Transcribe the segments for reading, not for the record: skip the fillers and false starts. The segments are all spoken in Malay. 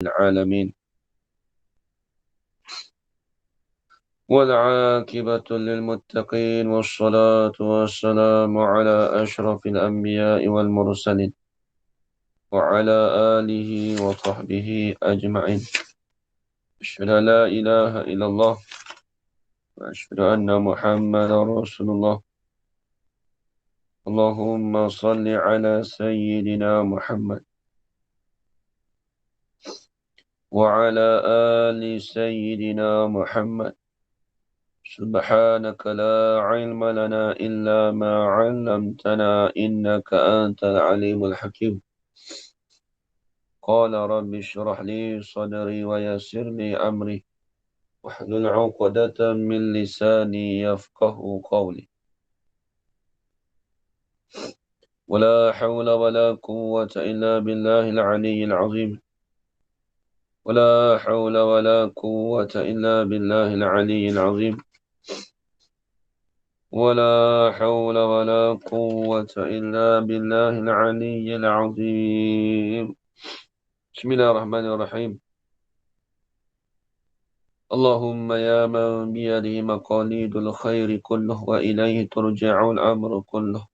العالمين والعاقبة للمتقين والصلاة والسلام على أشرف الأنبياء والمرسلين وعلى آله وصحبه أجمعين. أشهد أن لا إله إلا الله وأشهد أن محمدا رسول الله. اللهم صل على سيدنا محمد وعلى آل سيدنا محمد. سبحانك لا علم لنا إلا ما علمتنا إنك أنت العليم الحكيم. قال رب اشرح لي صدري ويسر لي أمري واحلل عقدة من لساني يفقه قولي. ولا حول ولا قوة إلا بالله العلي العظيم. ولا حول ولا قوة إلا بالله العلي العظيم. ولا حول ولا قوة إلا بالله العلي العظيم. بسم الله الرحمن الرحيم. اللهم يا من بيده مقاليد الخير كله وإليه ترجع الأمر كله،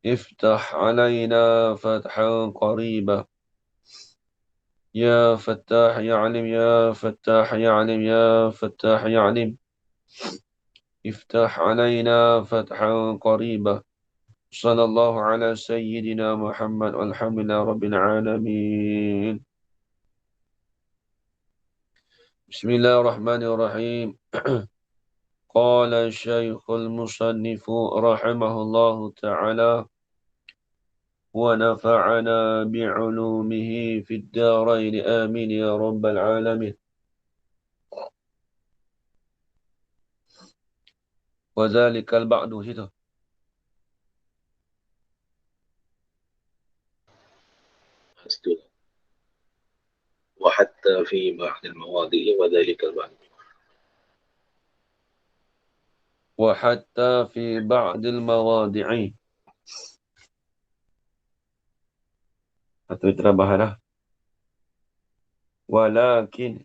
افتح علينا فتحا قريبا. يا فتاح يا عليم يا فتاح يا عليم يا فتاح يا عليم، افتح علينا فتحا قريبا. صلى الله على سيدنا محمد والحمد لله رب العالمين. بسم الله الرحمن الرحيم. قال الشيخ المصنف رحمه الله تعالى ونفعنا بعلومه في الدارين آمين يا رب العالمين. وذلك البعد هنا. وحتى في بعض المواضع وذلك البعض. وحتى في بعض المواضع. Atau terbahalah. Walakin.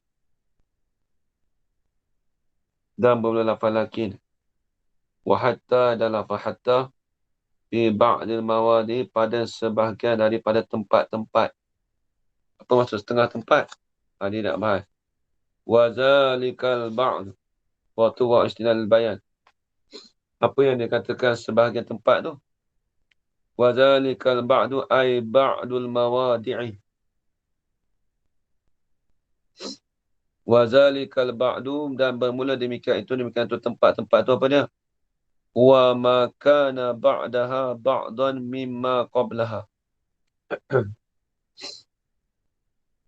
Dan bermula lafaz lakin. Wahatta dan lafaz hatta. Fi ba'dil mawadi pada sebahagian daripada tempat-tempat. Apa maksud setengah tempat? Dia nak bahas. Wazalikal ba'd. Waktu wa istinal bayan. Apa yang dikatakan sebahagian tempat tu? Wazalikal ba'du ay ba'dul mawadi'i. Wazalikal ba'du dan bermula demikian itu tempat-tempat tu apa dia? Wa makana ba'daha ba'dan mimma qablaha.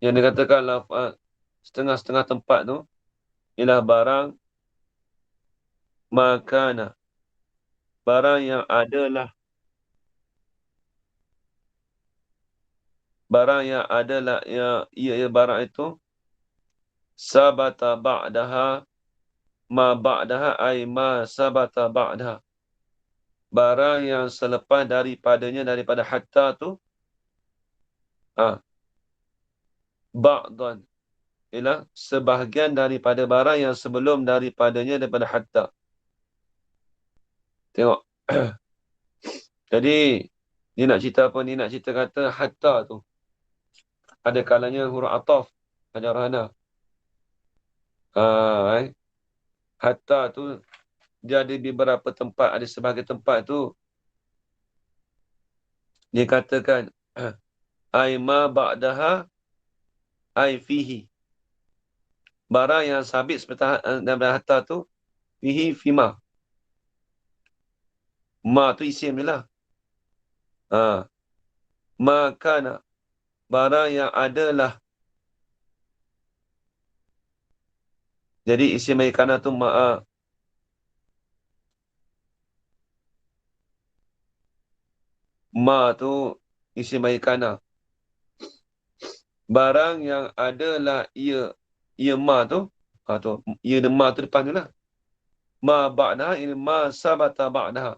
Yang dikatakan setengah-setengah tempat tu ialah barang makana, barang yang adalah, barang itu sabata ba'daha ma ba'daha ay ma sabata ba'daha. Barang yang selepas daripadanya, daripada hatta tu ba'dan ialah sebahagian daripada barang yang sebelum daripadanya daripada hatta. Tengok. Jadi dia nak cerita apa? Dia nak cerita kata hatta tu ada kalanya huruf ataf, ada rahana. Hatta tu dia ada di beberapa tempat, ada sebahagian tempat tu dia katakan ay ma ba'daha ay fihi. Barang yang sabit seperti daripada hatta tu fihi fima. Ma tu isim je lah. Makana, barang yang adalah. Jadi isim makana tu ma'a. Ma tu isim makana. Barang yang adalah ia ma tu. Ia dan ma tu depan tu lah. Ma ba'daha ini ma sabata ba'daha.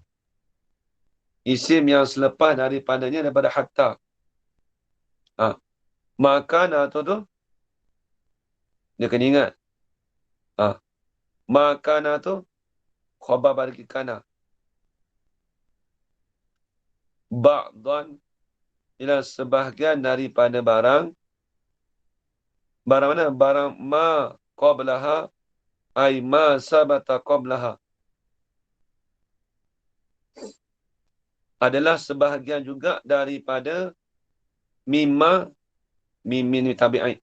Isim yang selepas daripadanya daripada hatta. Makana tu dia kena ingat. Makana tu khabar bagi kana. Ba'dan ialah sebahagian daripada barang. Barang mana? Barang ma qablaha ay ma sabata qablaha. Adalah sebahagian juga daripada mimma mimin tabi'in.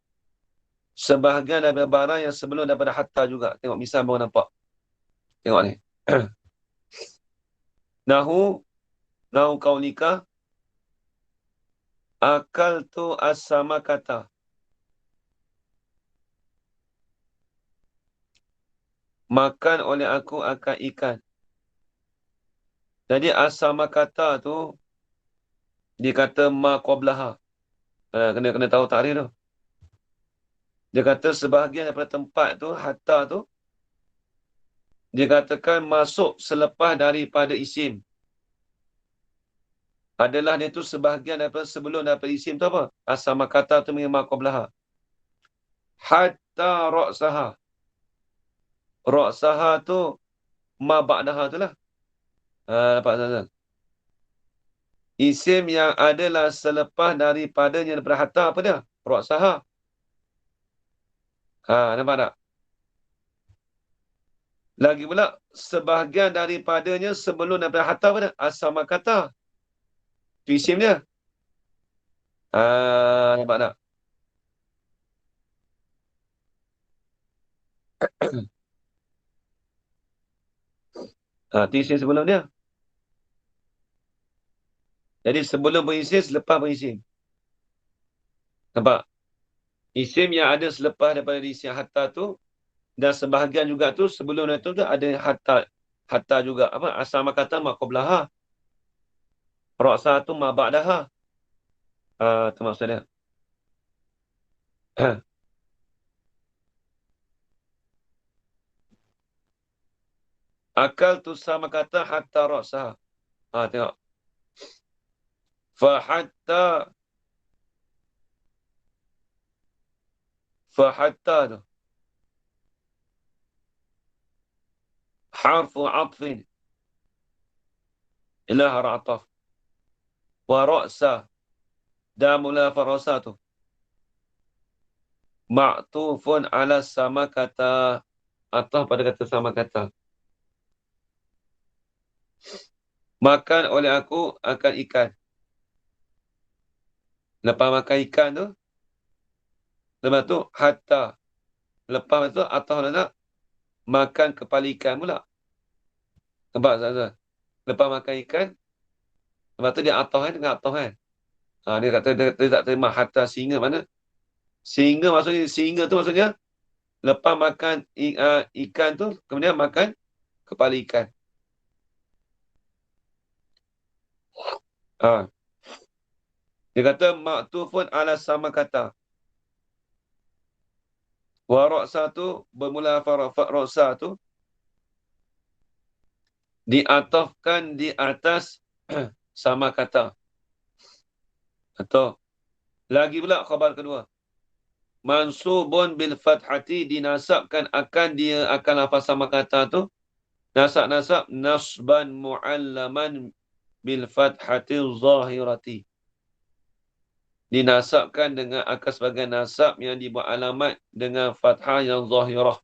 Sebahagian daripada barang yang sebelum daripada hatta juga. Tengok misal baru nampak. Tengok ni. Nahu kaulika akal tu as-sama kata. Makan oleh aku akan ikan. Jadi as-sama kata tu dia kata ma qablaha. Kena tahu takrif tu. Dia kata sebahagian daripada tempat tu, hatta tu, dia katakan masuk selepas daripada isim. Adalah dia tu sebahagian daripada sebelum daripada isim tu apa? As-sama kata tu ma qablaha. Hatta ra'saha. Ra'saha tu ma ba'daha tu lah. Nampak tak? Isim yang adalah selepas daripadanya daripada hatta apa dia? Ra'saha. Nampak tak? Lagi pula, sebahagian daripadanya sebelum daripada hatta apa dia? As-sama kata. Tu isim dia. Nampak tak? Tu isim sebelum dia. Jadi sebelum berisim, selepas berisim. Nampak? Isim yang ada selepas daripada isim hatta tu, dan sebahagian juga tu, sebelum itu tu ada hatta. Hatta juga. Apa? As-sama kata ma qablaha. Ra'sa tu ma ba'daha. Tu maksud dia. Akal tu sama kata hatta ra'sa. Tengok. Fahatta tu. Harfu atfin. Ila har'ataf. Wa ra'sa. Damula farasa tu. Ma'tufun ala sama kata. Ataf pada kata sama kata. Makan oleh aku akan ikan. Lepas makan ikan tu, lepas tu hatta. Lepas tu ataf nak makan kepala ikan pula. Nampak tak? Lepas makan ikan, lepas tu dia ataf dengan ataf kan. Dia kata dia tak terima hatta singa mana? Singa tu maksudnya lepas makan ikan tu, kemudian makan kepala ikan. Dia kata maktufun ala sama kata. Wa ra'sa tu bermula ra'sa tu diatafkan di atas sama kata. Atau lagi pula khabar kedua. Mansubun bil fathati dinasabkan dia akan lafaz sama kata tu. Nasab nasban mu'allaman bil fathati zahirati. Dinasabkan dengan akan sebagai nasab yang dibuat alamat dengan fathah yang zahirah.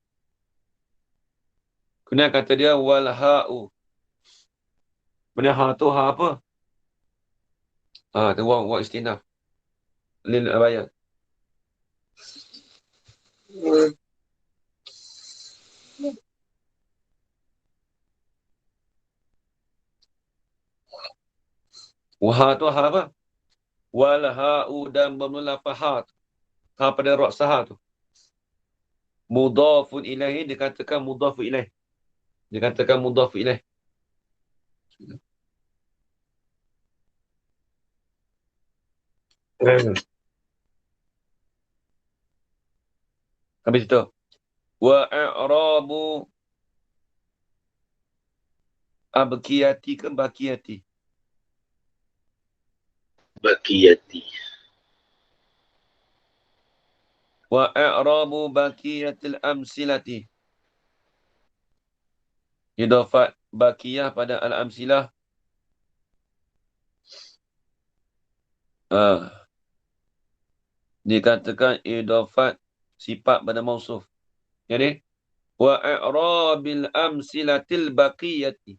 Kemudian kata dia wal ha'u. Kemudian ha tu ha apa? Tu wa istinaf. Lil abayat. Ha tu ha apa? Wal ha'u dan bermula fahat. Ha pada ra'saha tu. Mudhafun ilaihi dikatakan mudhafu ilaih. Dikatakan mudhafu ilaih. Habis itu. Wa i'rabu abkiyati ke bakiyati? Bakiyati. Wa i'rabu baqiyatil amsilati. Idafat baqiyah pada al-amsilah. Dikatakan idafat sifat pada mausuf. Jadi, wa i'rabil amsilatil baqiyati.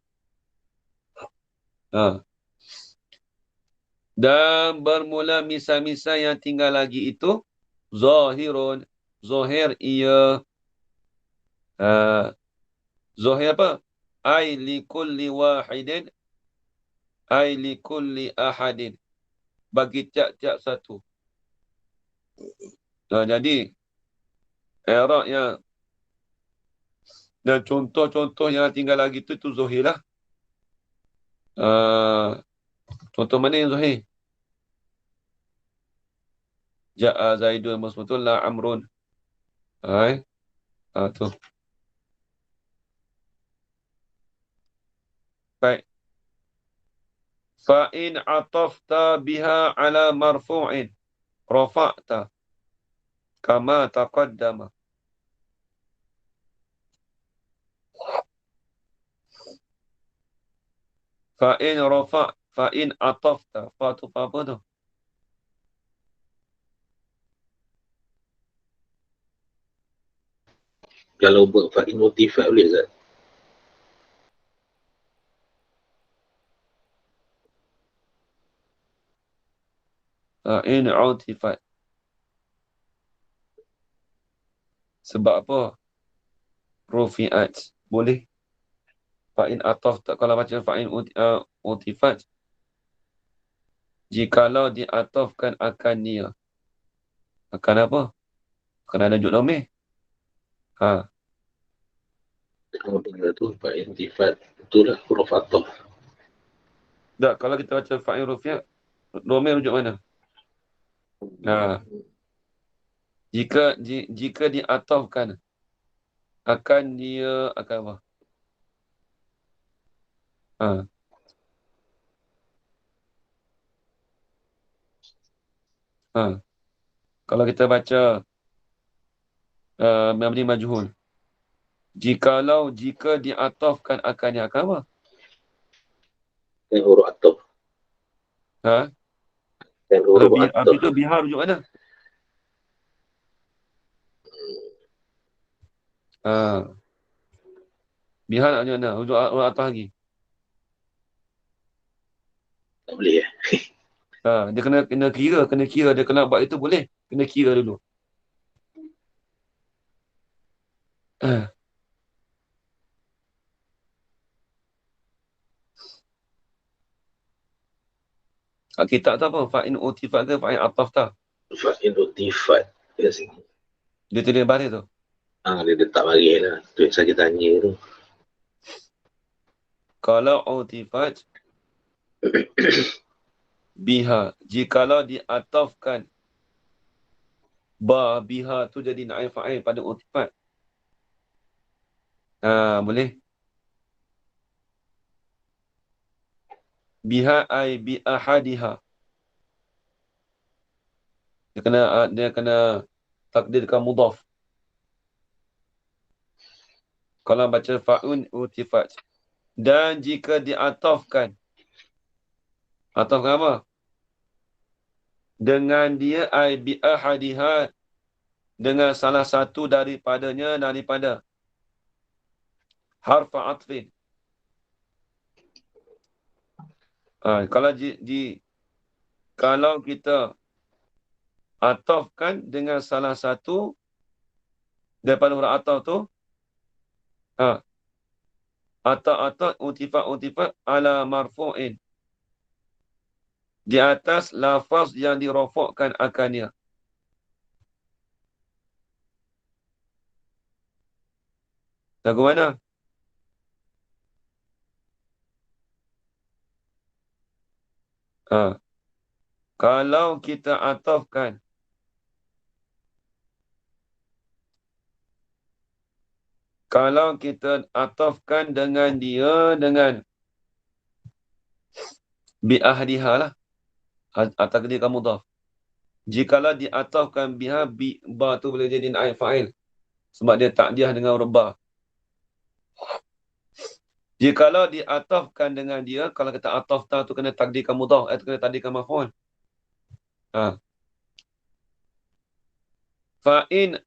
Dan bermula misal-misal yang tinggal lagi itu zahirun. Zahir ia zahir apa? Ai li kulli wahidin, ai li kulli ahadin. Bagi tiap-tiap satu. Jadi i'rab yang dan contoh-contoh yang tinggal lagi itu zahir lah. Contoh mana yang zahir? Ja'a Zaidun musbetul la amrun. Hai. Tu. Baik. Fa'in atafta biha ala marfu'in. Rafa'ta. Kama taqaddama. Fa'in rafa' fa'in atafta. Fa tu fa apa tu? Kalau buat fa'in motifat boleh tak? Fa'in utifat. Sebab apa? Rufi'at. Boleh. Fa'in atafta. Kalau baca fa'in utifat. Jikalau diatafkan akan dia. Akan apa? Akan ada juk domeh. Kalau benda tu fa'in motifat. Itulah huruf ataf. Tak, kalau kita baca fa'in rufi'at. Domeh rujuk mana? Jika diatafkan akan dia akan apa? Kalau kita baca mabni majhul. Jika diatafkan akan dia akan apa? Yang huruf ataf. Yang Kalau huruf ataf. itu bihar rujuk mana? Bihar rujuk mana? Rujuk atas lagi. Tak boleh ya? Dia kena kira. Dia kena buat itu boleh. Kena kira dulu. Kitab tu apa? Fa'in utifat ke fa'in ataf tak? Fa'in motifat. Kat sini. Dia tulis baris tu. Dia letak baris lah. Tu yang saya tanya tu. Kalau utifat biha. Jikalau diatafkan biha tu jadi na'if fa'il pada utifat. Boleh. Biha ai bi ahadiha. Dia kena takdirkan mudhaf. Kalau baca fa'un utifat. Dan jika diatafkan. Atafkan apa? Dengan dia ai bi ahadiha. Dengan salah satu daripadanya daripada harfa atfin. Kalau kita atafkan dengan salah satu daripada huruf ataf tu, ataf utifat ala marfu'in. Di atas lafaz yang dirofokkan akannya. Lagu mana? Kalau kita atafkan dengan dia dengan bi ahdiha lah. Atau dia kamu mudhaf. Jikalau diatafkan biha, ba tu boleh jadi naib fa'il. Sebab dia takdiah dengan huruf ba. Jikalau diatafkan dengan dia, kalau kata ataf ta tu kena takdirkan mudhaf, itu kena takdirkan maf'ul. Ha. Fa'in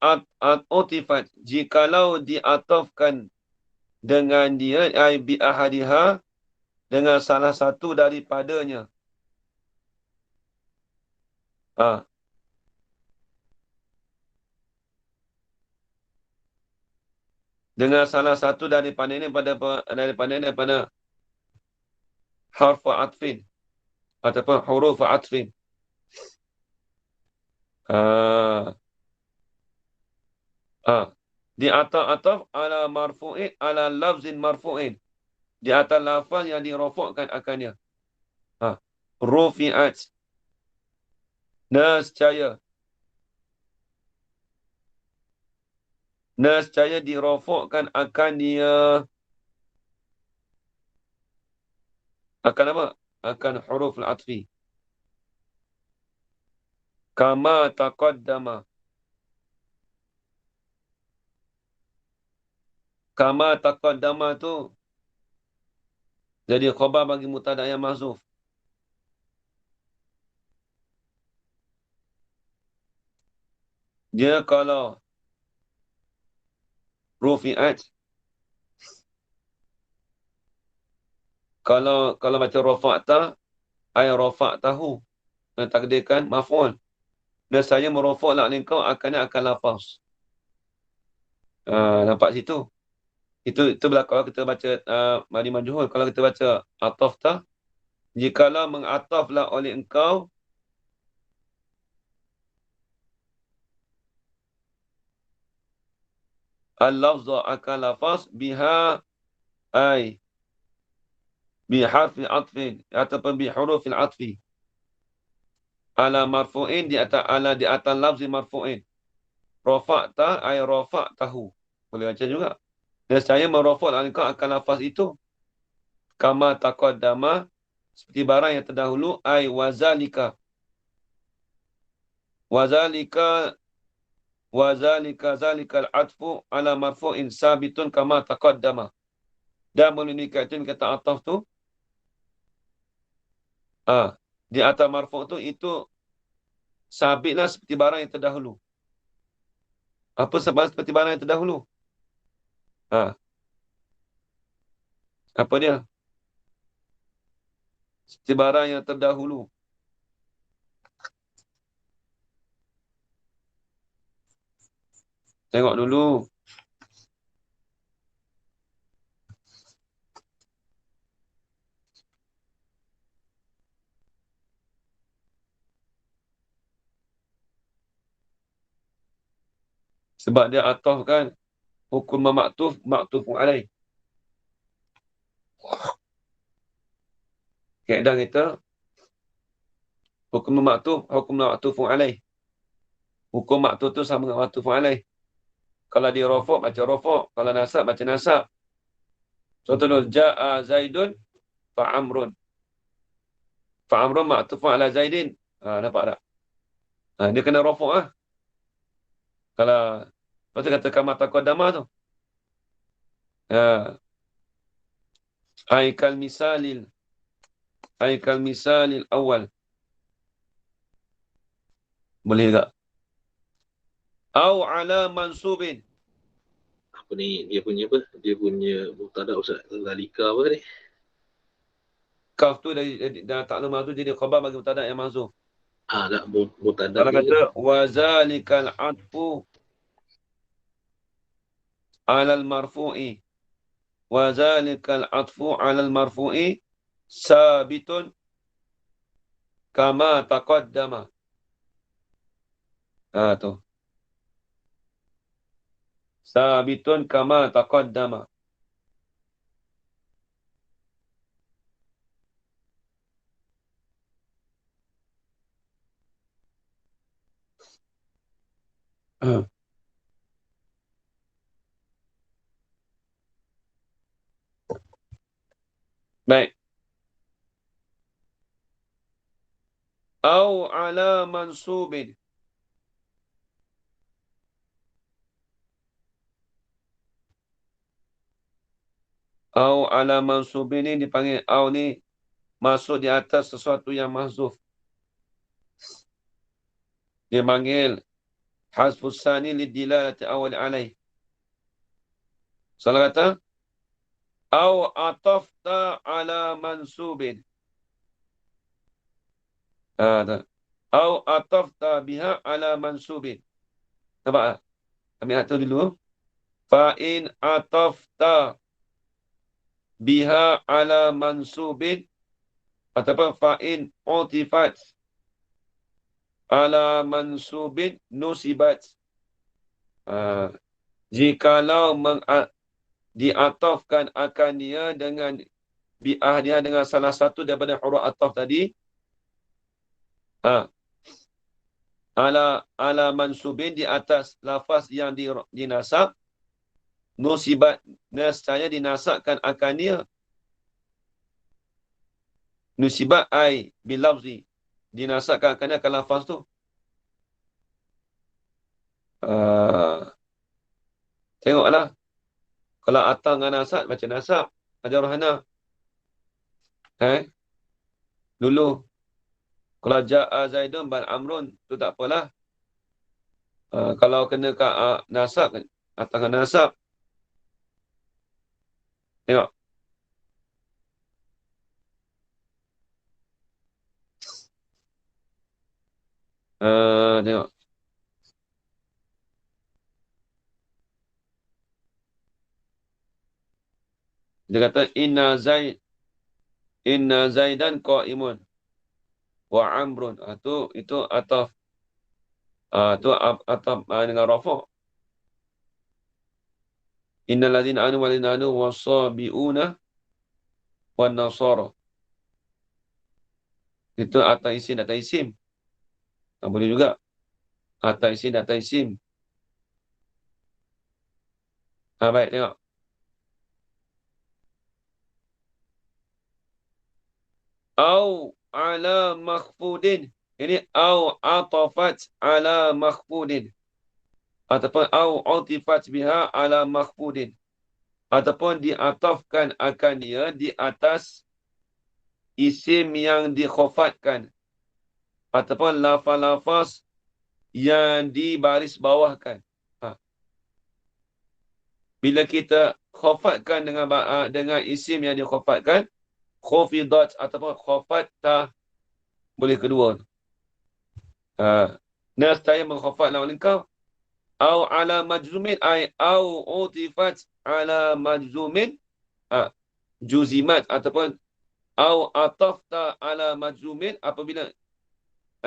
utifat, jikalau diatafkan dengan dia, ay bi ahadiha, dengan salah satu daripadanya. Ha. Dengan salah satu daripada ini, daripada harfu atfin ataupun huruf atfin. Ha. Ha. Di atas ataf ala marfu'in, ala lafzin marfu'in. Di atas lafaz yang dirofokkan akannya. Ha. Rufi'at. Nescaya. Nescaya dirofokkan akan dia. Akan apa? Akan huruf al-atfi. Kama taqaddama. Kama taqaddama tu jadi khabar bagi mubtada yang mahzuf. Dia kalau rufi'at, kalau baca rafa'ta, ay rafa'tahu, takdirkan maf'ul. Dan saya merofaklah engkau akan lafaz. Nampak situ? Itu berlaku kalau kita baca madi majhul. Kalau kita baca atafta, jikalau mengataflah oleh engkau al-lafza akan lafaz biha, ay biharfi atfin ataupun bihurufil atfi ala marfu'in, di atas lafzi marfu'in. Rafa'ta ay rafa'tahu. Boleh baca juga. Dan saya merofaklah engkau akan lafaz itu. Kama taqaddama, seperti barang yang terdahulu, ay wazalika. Zalika al-atfu ala marfu'in sabitun kama taqaddama. Dan menunjukkan itu kata ataf tu, di atas marfu' tu, itu sabitlah seperti barang yang terdahulu. Apa sebab seperti barang yang terdahulu? Apa dia? Seperti barang yang terdahulu. Tengok dulu. Sebab dia ataf kan, hukum maktuf, maktufun alaih. Kaedah kita, hukum maktuf, hukum maktufun alaih. Hukum maktuf tu sama dengan maktufun alaih. Kalau dia rafak, baca rafak. Kalau nasab, baca nasab. Contoh dulu, ja'a Zaidun fa'amrun. Fa'amrun maktufun ala Zaidin. Nampak tak? Dia kena rafak lah. Kalau, lepas tu kata kama taqaddama tu. Aikal misalil awal. Boleh tak? Au ala mansubin. Apa ni? Dia punya apa? Dia punya mubtada Ustaz. Zalika apa ni? Kaf tu dah taklumah tu jadi khabar bagi mubtada yang mahzuf. Tak mubtada Kalau dia. kata wazalikal atfu alal marfu'i. Wazalikal atfu alal marfu'i sabitun kama taqaddama. Tu. Sabitun kama taqaddama. Baik. Au ala mansubin. Au ala mansubin ni dipanggil au ni masuk di atas sesuatu yang mahzuf. Dia panggil hasfus sani lidilalati awal alaih. Salah kata? Au atafta ala mansubin. Au atafta biha ala mansubin. Nampak tak? Ambil hati dulu. Fa'in atafta biha ala mansubin. Ataupun fa'in utifat ala mansubin nusibat. Jikalau diatafkan akan dia dengan bi'ah dia dengan salah satu daripada huruf ataf tadi. Ala mansubin di atas lafaz yang dinasab. Nusibat nescaya dinasabkan akan dia. Nusibat ai bilafzi. Dinasabkan akan dia akan lafaz tu. Tengoklah. Kalau atang dengan nasab, baca nasab. Ada rohana. Dulu. Kalau ja'a Zaidun ban Amrun, tu tak apalah. Kalau kena ke nasab, atang dengan nasab. Tengok. Tengok. Dia kata, Inna Zaidan qa'imun. Wa Amrun. Itu ataf. Itu ataf dengan rafa'. Innal ladzina amanu wal ladzina anu wasabiuna wan nasara. Itu atas isim dan atas isim. Boleh juga. Atas isim dan atas isim. Baik, tengok. Au ala makhfudin. Ini au atafat ala makhfudin. Ataupun au utifat biha ala makhfudin. Ataupun diatafkan akan dia di atas isim yang dikhafatkan. Ataupun lafaz-lafaz yang dibaris bawahkan. Bila kita khafatkan dengan isim yang dikhafatkan, khafidat ataupun khafatta, boleh kedua. Nescaya mengkhafatlah oleh kau. Au ala majzumin ay au utifat ala majzumin juzimat ataupun au atafta ala majzumin apabila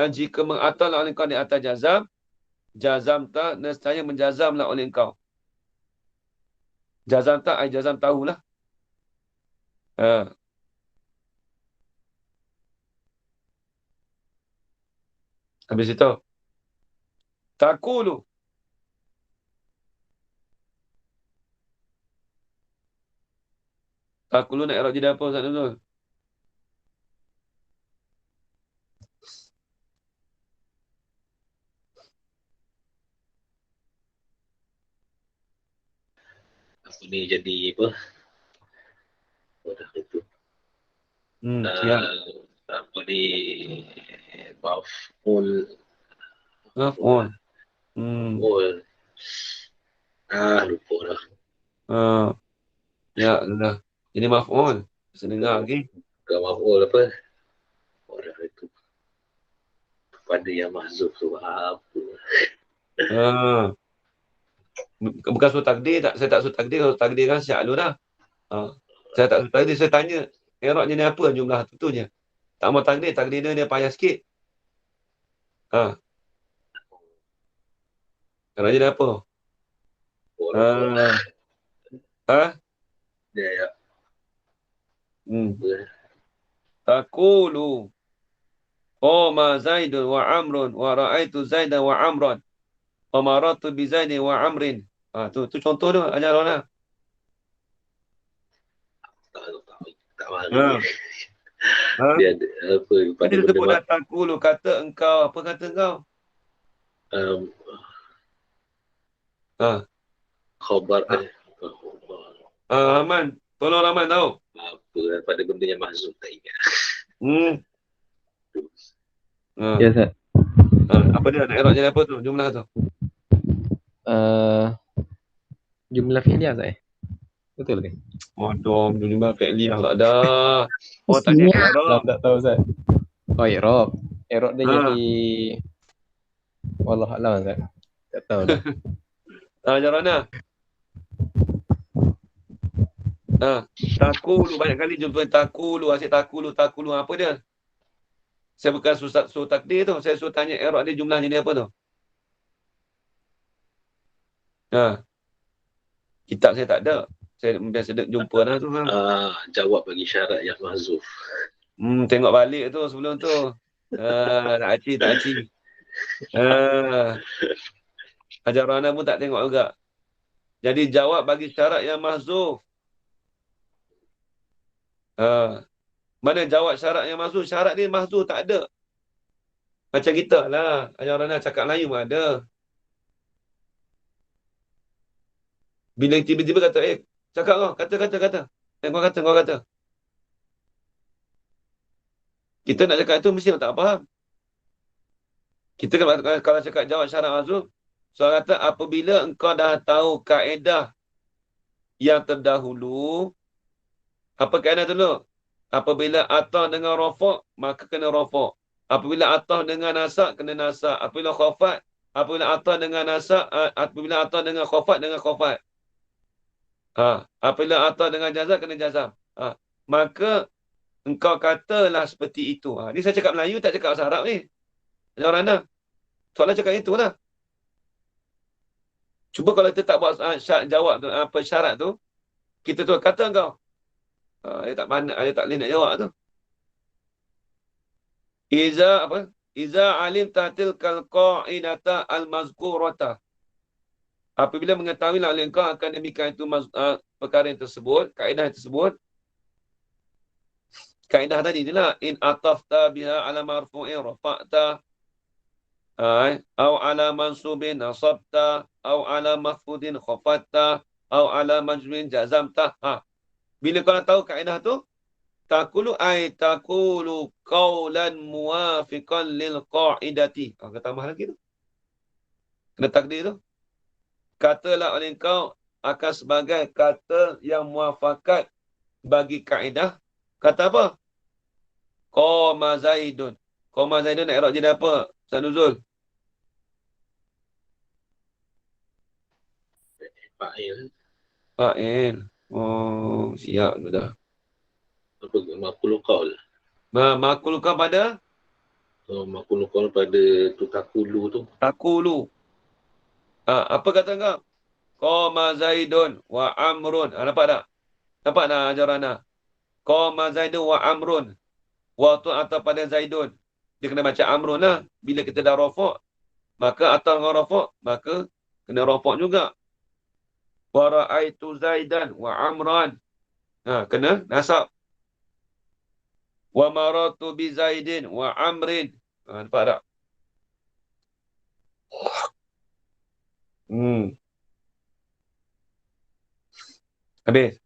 jika mengatallah oleh kau di atas jazam tak nescaya menjazamlah oleh kau. Jazam tak ay jazam tahulah. Habis itu takulu. Takulu nak i'rab jadi apa Ustaz Nuzul? Apa ni jadi apa? Dah itu. Siap. Apa ni? Maf'ul. Maf'ul. Lupa dah. Ya, dah. Ini maf'ul. Saya dengar lagi. Bukan maf'ul apa? Dah itu. Pada yang mahzuf tu apa? Bukan suruh takdir tak? Saya tak suruh takdir. Kalau takdir kan siap dulu dah. Saya tak suruh takdir. Saya tanya. I'rab ni apa jumlah tu je. Tak mau takdir. Takdir dia payah sikit. I'rab jadi apa? Ya. Taqulu qama Zaidun wa Amrun wa ra'aitu Zaidan wa Amran wa maratu bi Zaidin wa Amrin. Tu contoh tu ajar orang. Tak faham. Ha? Dia ada apa pada Dia benda sebut dah takulu, kata engkau. Apa kata engkau? um, Ha. khabar Ha. Rahman. Tolong Rahman tahu. apa pada benda yang mahzuf tak ingat. Hmm. Ha. Ya, Ustaz. Ha. Apa dia? Nak erok jadi apa tu? Jumlah tu. Jumlah fi'liyah, Ustaz. Betul ke? Bodoh. Jumlah fi'liyah tak ada. Oh, tanya erok. Tak tahu, Ustaz. Oh, i'rab. I'rab dia Ha. jadi wallah alam, Ustaz. Tak tahu dah. Jarana. Takulu. Banyak kali jumpa takulu. Asyik takulu. Apa dia? Saya bukan suruh takdir tu. Saya suruh tanya erok dia jumlah jadi apa tu? Kitab saya tak ada. Saya biasa jumpa dah tu. Jawab bagi syarat yang mahzuf. Tengok balik tu sebelum tu. Tak aci. Ajar Rana pun tak tengok juga. Jadi jawab bagi syarat yang mahzuf. Mana jawab syarat yang mahzuf? Syarat ni mahzuf tak ada. Macam kita lah. Ajar Rana cakap Melayu pun ada. Bila tiba-tiba kata, cakap kau, kata. Kau kata. Kita nak cakap itu mesti tak faham. Kita kalau cakap jawab syarat mahzuf, soal kata apabila engkau dah tahu kaedah yang terdahulu, apa kaedah dulu? Apabila atah dengan rafa', maka kena rafa'. Apabila atah dengan nasab, kena nasab. Apabila atah dengan nasab, apabila atah dengan khafat, dengan khafat. Apabila atah dengan jazam, kena jazam. Maka engkau katalah seperti itu. Ni saya cakap Melayu, tak cakap bahasa Arab ni. Orang mana? Soalan cakap itulah. Cuba kalau kita tak buat jawab tu, apa syarat tu, kita tu kata kau. Dia tak boleh nak jawab tu. Iza alim tahtil kal qa'idata al-mazkurata. Apabila mengetahui oleh engkau akan demikian itu perkara yang tersebut, kaedah yang tersebut. Kaedah tadi inilah in atafta biha ala marfu'in rafa'ta au ala mansubin nasabta au ala mahfudin khafatta au ala majmin jazamta. Bila kau nak tahu kaedah tu, takulu qawlan muwafiqan lil qa'idati. Kata tambah lagi tu. Kena takdir tu. Katalah oleh kau akan sebagai kata yang muafakat bagi kaedah. Kata apa? Qama Zaidun. Qama Zaidun nak i'rab jadi apa? Ustaz Nuzul. Fa'il. Oh, siap tu dah. Apa makhluk qaul. Makul kau pada? Makhluk qaul pada tu takulu tu. Takulu. Apa kata kau? Qama Zaidun wa Amrun. Nampak tak? Nampak tak ajaran? Qama Zaidun wa Amrun. Waktu atau pada Zaidun. Dia kena baca Amrun lah. Bila kita dah rafak, maka atau dengan rafak, maka kena rafak juga. Wa ra'aitu Zaidan wa Amran. Kena nasab. Wa maratu bi Zaidin wa Amrin. Nampak tak? Habis.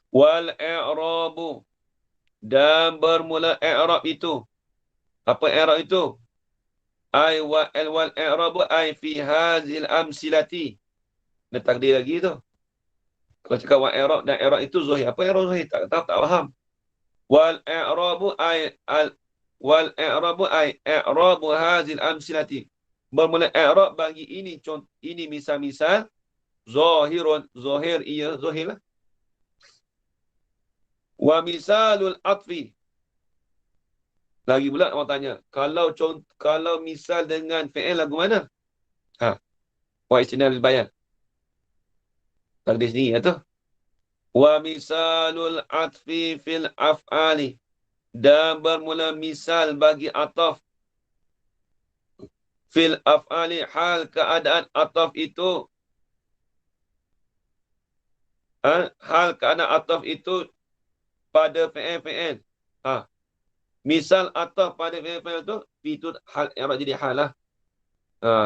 Wal i'rabu. Dan bermula i'rab itu. Apa i'rab itu? Wal i'rabu fi hazil amsilati. Ada takdir lagi tu. Kalau cakap wal i'rab dan i'rab itu zuhir. Apa i'rab zuhir? Tak faham. Wal i'rabu i'rabu hazil amsilati. Bermula i'rab bagi ini misal-misal zahirun, zahir ia zahir lah. Wa misalul atfi. Lagi pula orang tanya, kalau misal dengan fi'il lagu mana? Wa istinal bayan. Takdir sendiri lah tu. Wa misalul atfi fil af'ali. Dan bermula misal bagi ataf fil af'ali, hal keadaan ataf itu. Hal keadaan ataf itu pada fi'il. Misal ataf pada fi'il tu, itu hal i'rab jadi hal lah.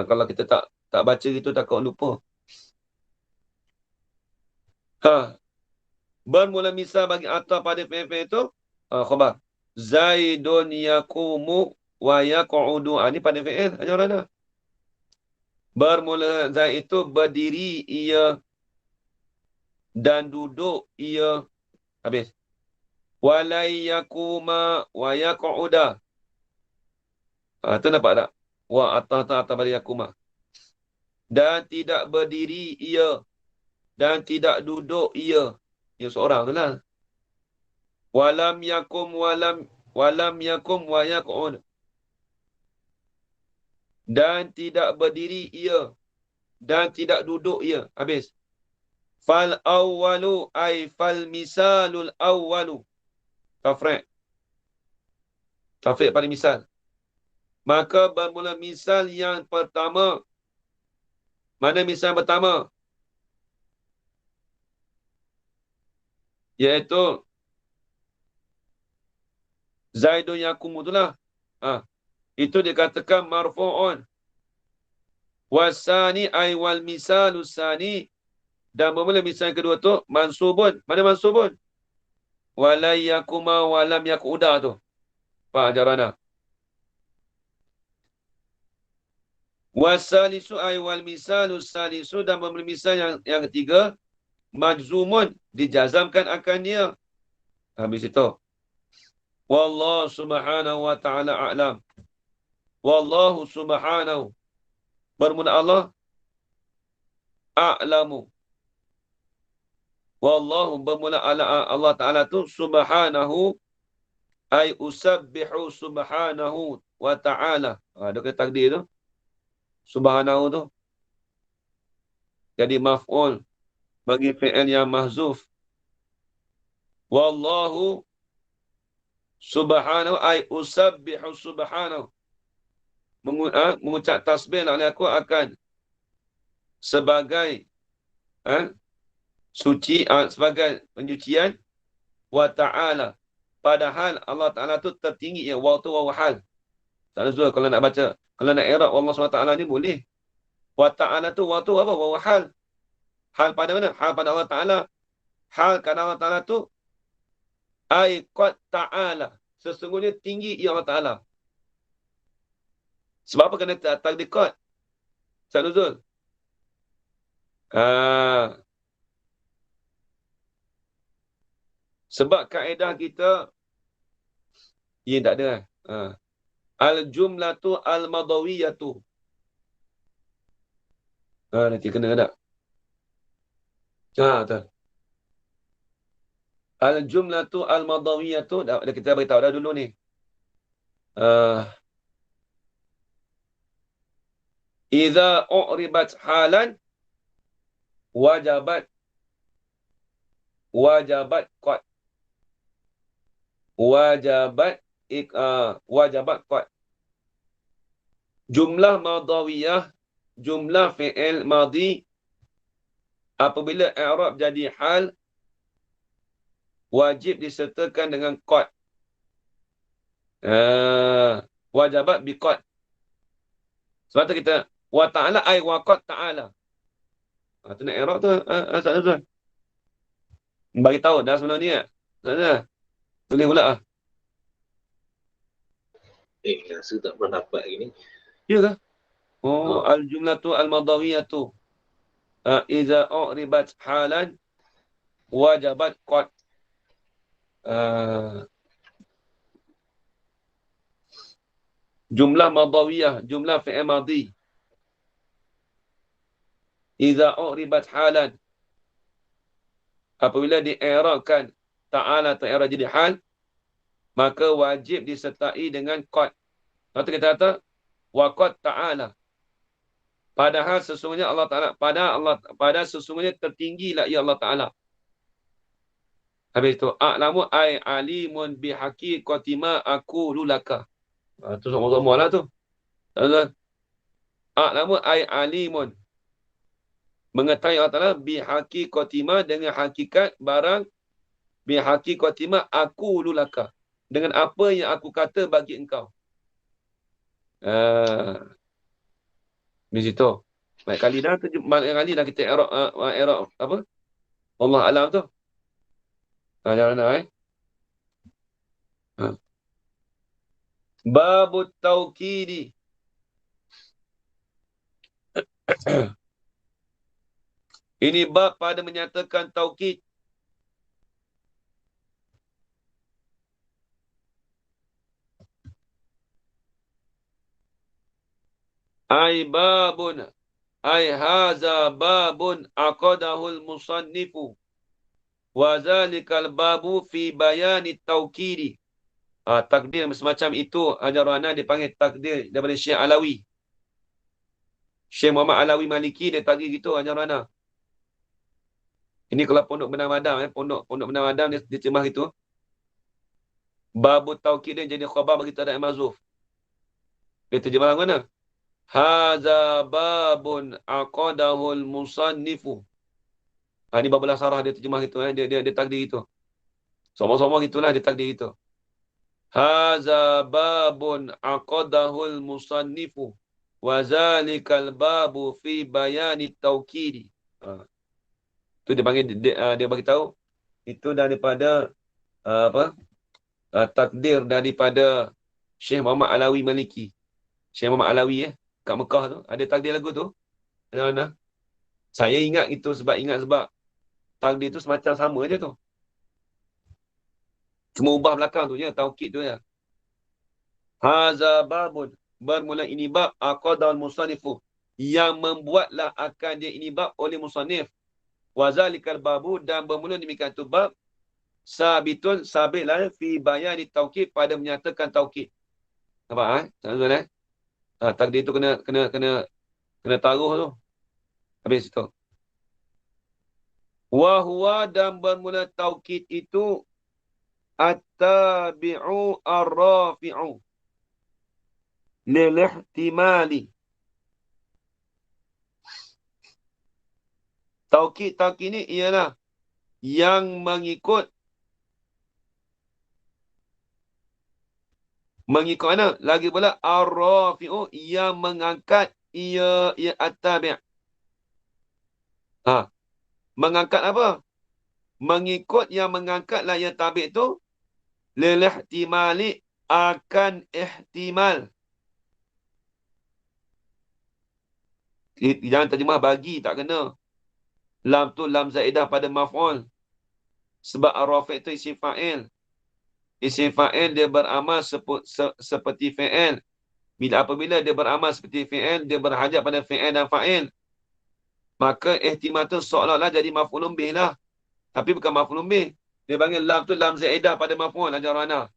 Kalau kita tak baca gitu takut lupa. Bermula misal bagi ataf pada fi'il tu, khabar. Zaidun yaqumu wa yaq'udu. Ini pada fi'il. Ajaran dah. Bermula Zaid itu berdiri ia dan duduk ia. Habis. Walai yakuma wa yaq'uda. Tu nampak tak? Wa ataf pada yakuma. Dan tidak berdiri ia dan tidak duduk ia. Ia seorang tu lah. Walam yakum wa yaq'ud. Dan tidak berdiri ia dan tidak duduk ia. Habis. Fal awwalu ay fal misalul awwalu. Tafriq pada misal. Maka bermula misal yang pertama. Mana misal pertama? Iaitu Zaidun yakum itulah. Itu dikatakan marfu'un. Wasani ay wal misalus sani. Dan bermula misal yang kedua tu mansubun. Mana mansubun? Walai yakuma walam yakuda tu. Pak Jarana. Wasalisu ay wal misalus salisu. Dan bermula misal yang ketiga majzumun. Dijazamkan akan dia. Habis itu. Wallahu subhanahu wa ta'ala a'lam. Wallahu subhanahu. Bermula Allah. A'lamu. Wallahu bermula Allah Ta'ala tu subhanahu. Ay usabbihu subhanahu wa ta'ala. Dia kata takdir tu. Subhanahu tu. Jadi maf'ul. Bagi fi'il yang mahzuf. Wallahu subhanahu ay usabbihu subhanahu. Mengucap tasbih oleh aku akan sebagai suci, sebagai pencucian wa ta'ala. Padahal Allah Ta'ala tu tertinggi ya. Waktu wa hal. Tak ada kalau nak baca. Kalau nak i'rab Allah SWT ni boleh. Wa ta'ala tu waktu apa? Wa hal. Hal pada mana? Hal pada Allah Ta'ala. Hal pada Allah Ta'ala tu ay qad ta'ala. Sesungguhnya tinggi ya Allah Ta'ala. Sebab apa kena takdir qad? Sanuzul. Sebab kaedah kita ini tak ada. Al-jumlatu al-madawiyatu. Nanti kena tak? Betul. Al-jumlatu al-madawiyatu. Kita beritahu dah dulu ni. Iza u'ribat halan wajabat qad. Wajabat qad. Jumlah madawiyah, jumlah fi'il madhi apabila i'rab jadi hal wajib disertakan dengan qad. Wajabat bi qad. Sebab tu kita wa ta'ala ay wa qad ta'ala. Tu nak i'rab tu asal tu. Bagi tahu dah sebelum ni tak? Tak. Tulis pula Rasa tak pernah dapat ini. Ya ke? Al-jumlatu al-madawiyatu. Iza u'ribat halan wajabat qad. Jumlah madawiyah, jumlah fi'il madhi. Iza u'ribat halan. Apabila di-i'rabkan ta'ala atau i'rab jadi hal, maka wajib disertai dengan qad. Lepas tu kita kata wa qad ta'ala. Padahal sesungguhnya Allah Ta'ala, pada sesungguhnya tertinggilah ya Allah Ta'ala. Habis tu a'lamu ay alimun bihaqiqati ma aqulu laka. Tu semua lah tu. A'lamu ay alimun. Mengetahui Allah Ta'ala bihaqiqati ma dengan hakikat barang Bihaqiqati ma aqulu laka. Dengan apa yang aku kata bagi engkau. Di situ. Banyak kali dah kita i'rab apa? Allah alam tu. Jangan Ha. Babut taukidi. Ini bab pada menyatakan taukid. Ai babun. Ai haza babun aqadahul musannifu. Wa zalikal babu fi bayani taukidi. Takdir semacam itu ajaran dipanggil takdir daripada Syekh Alawi. Syekh Muhammad Alawi Maliki dia takdir gitu ajaran. Ini kalau pondok Benar Madam pondok Benar Madam dia terjemah gitu. Babu taukid dia jadi khabar bagi tadak mazuf. Dia terjemah mana? Hadza babun aqadahul musannifu. Ini babulah sarah dia terjemah gitu dia takdir gitu. Sama-sama gitulah dia takdir gitu. Hadza babun aqadahul musannifu wa zalikal babu fi bayani taukidi. Tu dia panggil dia bagi tahu itu daripada takdir daripada Syekh Muhammad Alawi Maliki. Syekh Muhammad Alawi kat Mekah tu ada takdir lagu tu. Mana? Saya ingat sebab takdir tu semacam sama je tu. Cuma ubah belakang tu je, taukid tu je. Haza babun. Bermula ini bab aqadal musannifu. Yang membuatlah akan dia ini bab oleh musannif. Wazalikal babu dan bermula demikian tu bab. Sabitun sabitlah fi bayani taukid pada menyatakan taukid. Nampak tuan-tuan takdir tu kena taruh tu. Habis tu. Wa huwa dan bermula taukid itu at-tabi'u ar-rafi'u lil ihtimali. Taukid ni ialah yang mengikut mana? Lagi pula ar-rafi'u yang mengangkat ia at-tabi'. Mengangkat apa? Mengikut yang mengangkatlah yang tabi' tu lil ihtimali akan ihtimal. Jangan terjemah bagi, tak kena. Lam tu lam zaidah pada maf'ul. Sebab ar-rafi' tu isim fa'il. Isim fa'il dia beramal seperti fi'il. Apabila dia beramal seperti fi'il, dia berhajat pada fi'il dan fa'il. Maka ihtimal tu seolah-olah jadi maf'ulun bih lah. Tapi bukan maf'ulun bih. Dia panggil lam tu lam zaidah pada maf'ul ajarana.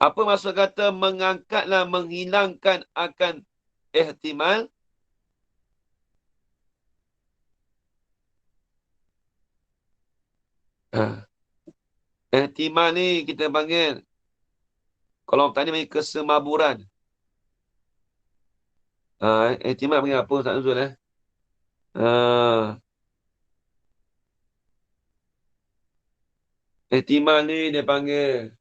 Apa maksud kata mengangkatlah, menghilangkan akan ihtimal? Ihtimal ni kita panggil, kalau tadi panggil kesemaburan. Ihtimal panggil apa Ustaz Nuzul ihtimal ni dia panggil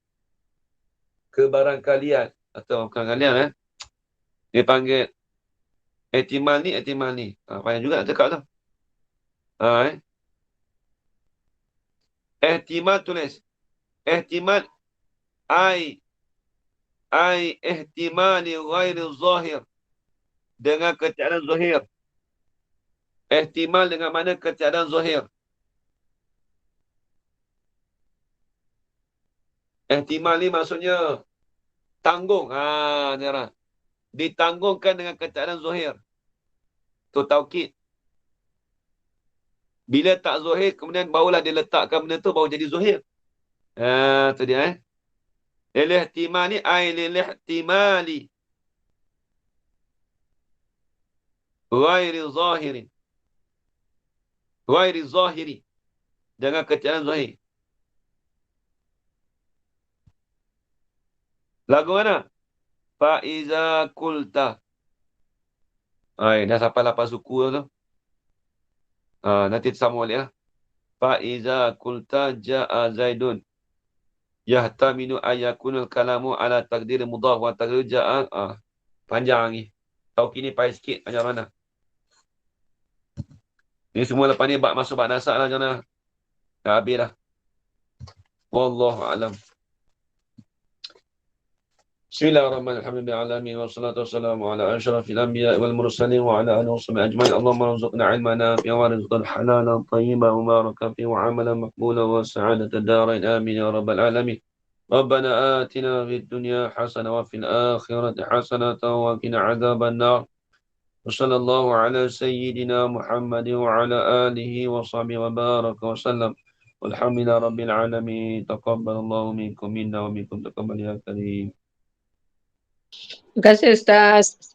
kebarangkalian atau bukan kalian dia panggil ihtimal ni payah juga nak cakap tu. Ihtimal tulis ihtimal ai ihtimali ghairi zahir, dengan ketiadaan zahir. Ihtimal dengan mana ketiadaan zahir. Ihtimal ni maksudnya tanggung. Ditanggungkan dengan keadaan zahir. Tu taukid. Bila tak zahir, kemudian barulah dia letakkan benda tu, baru jadi zahir. Tu dia Lil-ihtimal ni lil-ihtimali ghairi zahirin. Ghairi zahiri. Dengan keadaan zahir. Lagu mana? Fa'iza kulta. Dah sampai 8 suku tu. Nanti sambung balik lah. Fa'iza kulta ja'a Zaidun. Yahtaminu ayakunul kalamu ala takdir mudhaf wa takdir ja'a. Panjang lagi. Tahu kini payah sikit macam mana. Ini semua lepas ni masuk bab nasab lah macam mana. Dah habis dah. Wallahu a'lam. Bismillahirrahmanirrahim. Alhamdulillahirabbil alamin wassalatu wassalamu ala asyrafil anbiya'i wal mursalin wa ala alihi washabihi ajma'in. Allahumma rzuqna ilman nafi'an wa rizqan halalan tayyiban wa barakan fihi wa 'amalan maqbulan wa sa'adatan darain. Amin ya rabbal alamin. Rabbana atina fid dunya hasanah wa fil akhirati hasanah wa qina adzaban nar. Wa sallallahu ala sayyidina Muhammadin wa ala alihi wa sahbihi wa baraka wa sallam. Walhamdulillahi rabbil alamin. Taqabbalallahu minkum minna wa minkum taqabbal ya karim. Terima kasih Ustaz.